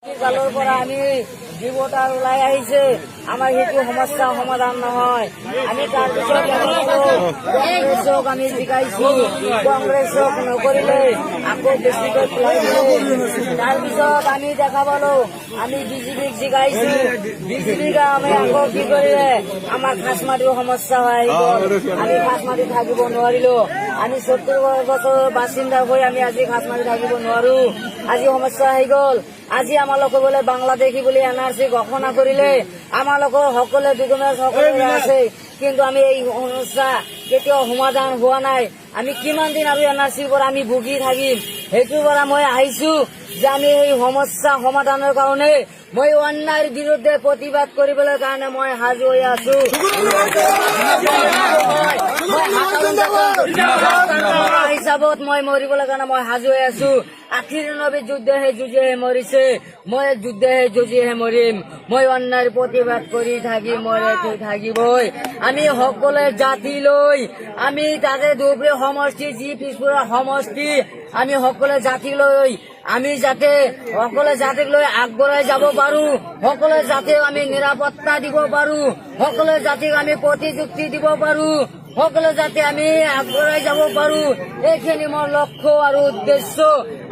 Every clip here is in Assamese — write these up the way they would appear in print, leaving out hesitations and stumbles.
কালৰ পৰা আমি যি ভোটাৰ ওলাই আহিছে আমাৰ সেইটো সমস্যা সমাধান নহয়। আমি তাৰপিছত কংগ্ৰেছক আমি জিকাইছো, কংগ্ৰেছক নকৰিলে আকৌ বেছিকৈ তাৰপিছত আমি দেখা পালো আমি বিজেপিক জিকাইছো, বিজেপিক আমি আকৌ কি কৰিলে আমাৰ খাচমাটিৰ সমস্যা হৈ গ'ল। আমি খাচমাটি থাকিব নোৱাৰিলো। আমি 70 বছৰৰ বাসিন্দা হৈ আমি আজি খাচমাটি থাকিব নোৱাৰো। আজি সমস্যা হৈ গ'ল। আজি আমালোকে বোলে বাংলাদেশী বুলি NRC ঘোষণা কৰিলে আমালোকৰ সকলোৱে ডকুমেণ্ট সকলোৰে আছে, কিন্তু আমি এই সমস্যা কেতিয়াও সমাধান হোৱা নাই। আমি কিমান দিন আৰু NRCৰ পৰা আমি ভুগি থাকিম। সেইটোৰ পৰা মই আহিছো যে আমি এই সমস্যা সমাধানৰ কাৰণে মই অন্যায়ৰ বিৰুদ্ধে প্ৰতিবাদ কৰিবলৈ কাৰণে মই সাজু হৈ আছো। হিচাপত মই মৰিবলৈ কাৰণে মই সাজু হৈ আছো। আখিৰ নবী যুদ্ধহে যুঁজিহে মৰিছে, মই যুদ্ধহে যুঁজিহে মৰিম। মই অন্যায়ৰ প্ৰতিবাদ কৰি থাকি মই থাকিবই। আমি সকলোৱে জাতি লৈ আমি তাতে ধুবুৰী সমষ্টি যি পিছপুৰা সমষ্টি আমি সকলোৱে জাতি লৈ আমি যাতে সকলোৱে জাতিক লৈ আগবঢ়াই যাব পাৰো, সকলোৱে জাতিক আমি নিৰাপত্তা দিব পাৰো, সকলোৱে জাতিক আমি প্ৰতিযুক্তি দিব পাৰো, সকলো যাতে আমি আগবঢ়াই যাব পাৰো, এইখিনি মোৰ লক্ষ্য আৰু উদ্দেশ্য।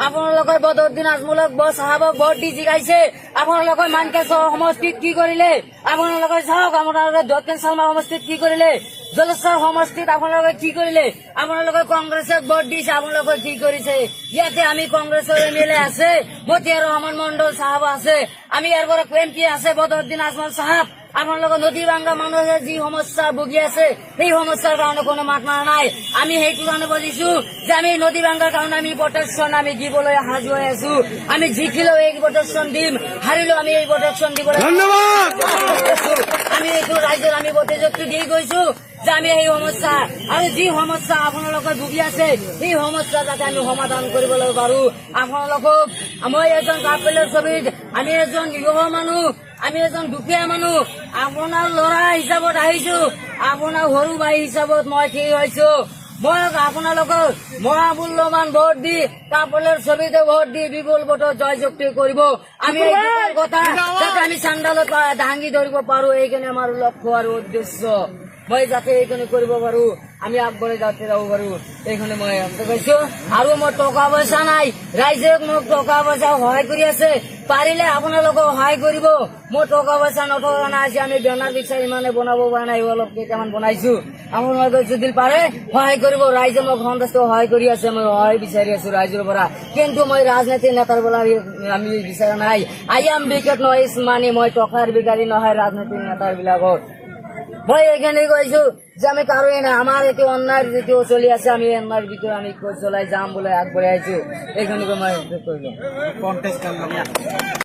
আপোনালোকে বদৰুদ্দিন আজমলক চাহাবক ভোট দি জিকাইছে, আপোনালোকে মানকেশ্বৰ সমষ্টিত কি কৰিলে? আপোনালোকে চাওক আপোনালোকে দক্ষিণ চালমা সমষ্টিত কি কৰিলে? জলেশ্বৰ সমষ্টিত আপোনালোকে কি কৰিলে? আপোনালোকে কংগ্ৰেছক ভোট দিছে, আপোনালোকে কি কৰিছে? ইয়াতে আমি কংগ্ৰেছৰ MLA আছে, মতিয়াৰ ৰহমান মণ্ডল চাহাব আছে, আমি ইয়াৰ পৰা MP আছে বদৰুদ্দিন আজমল চাহাব। আপোনালোকৰ নদী ভাঙ্গা মানুহে যি সমস্যা ভুগি আছে সেই সমস্যাৰ কাৰণে কোনো মাত মাৰা নাই। আমি সেইটো কাৰণে বুজিছো যে আমি নদী ভাঙ্গাৰ কাৰণে আমি প্ৰটেকশ্যন আমি দিবলৈ সাজু হৈ আছো। আমি জিকিলেও এই প্ৰটেকশ্যন দিম, হাৰিলেও আমি এই প্ৰটেকশ্যন দিবলৈ আমি এইটো ৰাইজৰ আমি প্ৰতিশ্ৰুতি দি গৈছো যে আমি এই সমস্যা আৰু যি সমস্যা আপোনালোকে ভুগি আছে সেই সমস্যা যাতে আমি সমাধান কৰিবলৈ পাৰো। আপোনালোকক মই এজন কাৰ্পেলৰ ছবিত আমি এজন নিৰীহ মানুহ, আমি এজন দুখীয়া মানুহ, আপোনাৰ ল'ৰা হিচাপত আহিছো, আপোনাৰ সৰু ভাই হিচাপত মই ঠিক হৈছো। মই আপোনালোকৰ মহামূল্যৱান ভোট দি কাৰ্পেলৰ ছবিতে ভোট দি বিপুল ভোটত জয়যুক্তি কৰিব। আমি এই কথা যাতে আমি চান্দালত দাঙি ধৰিব পাৰো, এইখিনি আমাৰ লক্ষ্য আৰু উদ্দেশ্য। মই যাতে এইখিনি কৰিব পাৰো, আমি আগবঢ়াই যাতে যাব পাৰো, এইখিনি মই কৈছো। আৰু মোৰ টকা পইচা নাই, ৰাইজে মোক টকা পইচা সহায় কৰি আছে, পাৰিলে আপোনালোকক সহায় কৰিব। মোৰ টকা পইচা নথকা নাই, আজি আমি বেনাৰ বিচাৰি মানে বনাব পৰা নাই, অলপ কেইটামান বনাইছো। আপোনালোকে যদি পাৰে সহায় কৰিব। ৰাইজে মোক সন্তুষ্ট সহায় কৰি আছে, মই সহায় বিচাৰি আছো ৰাইজৰ পৰা, কিন্তু মই ৰাজনীতিৰ নেতাৰ পৰা আমি বিচৰা নাই। আই এম বিকেট নহয় মানে মই টকাৰ বিকাৰী নহয় ৰাজনীতিৰ নেতাৰ বিলাকত। মই এইখিনি কৈছো যে আমি কাৰোৱে নাই, আমাৰ এইটো অন্যায় যিটো চলি আছে আমি অন্যায়ৰ ভিতৰত আমি চলাই যাম বুলি আগবঢ়াই আছো। এইখিনিকে মই কৰিলো।